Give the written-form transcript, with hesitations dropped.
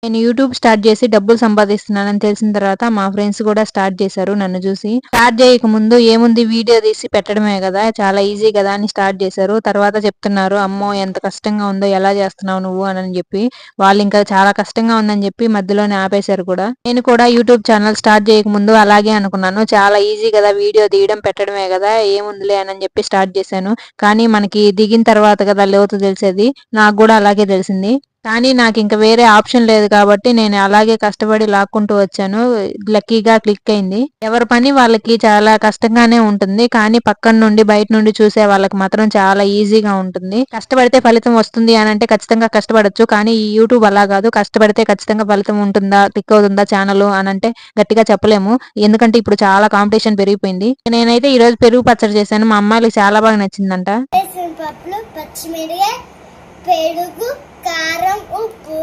నేను YouTube start చేసి డబ్బులు సంపాదిస్తున్నానని తెలిసిన తర్వాత మా ఫ్రెండ్స్ కూడా స్టార్ట్ చేశారు నన్ను చూసి. స్టార్ట్ చేయక ముందు ఏముంది వీడియో తీసి పెట్టడమే కదా, చాలా ఈజీ కదా అని స్టార్ట్ చేశారు. తర్వాత చెప్తున్నారు అమ్మో ఎంత కష్టంగా ఉందో, ఎలా చేస్తున్నావు నువ్వు అని చెప్పి. వాళ్ళు ఇంకా చాలా కష్టంగా ఉందని చెప్పి మధ్యలోనే ఆపేశారు కూడా. నేను కూడా యూట్యూబ్ ఛానల్ స్టార్ట్ చేయక ముందు అలాగే అనుకున్నాను, చాలా ఈజీ కదా వీడియో తీయడం పెట్టడమే కదా ఏముందిలే అని చెప్పి స్టార్ట్ చేశాను. కానీ మనకి దిగిన తర్వాత కదా లోతు తెలిసేది. నాకు కూడా అలాగే తెలిసింది. కానీ నాకు ఇంకా వేరే ఆప్షన్ లేదు కాబట్టి నేను అలాగే కష్టపడి లాక్కుంటూ వచ్చాను. లక్కీగా క్లిక్ అయింది. ఎవరి పని వాళ్ళకి చాలా కష్టంగానే ఉంటుంది, కానీ పక్కన నుండి బయట నుండి చూసే వాళ్ళకి మాత్రం చాలా ఈజీగా ఉంటుంది. కష్టపడితే ఫలితం వస్తుంది అని అంటే ఖచ్చితంగా కష్టపడొచ్చు, కానీ ఈ యూట్యూబ్ అలా కాదు. కష్టపడితే ఖచ్చితంగా ఫలితం ఉంటుందా, క్లిక్ అవుతుందా ఛానల్ అని అంటే గట్టిగా చెప్పలేము. ఎందుకంటే ఇప్పుడు చాలా కాంపిటీషన్ పెరిగిపోయింది. నేనైతే ఈ రోజు పెరుగు పచ్చడి చేశాను, మా అమ్మాయికి చాలా బాగా నచ్చిందంట. పచ్చిమిరపకాయ, పెరుగు, కారం, ఉప్పు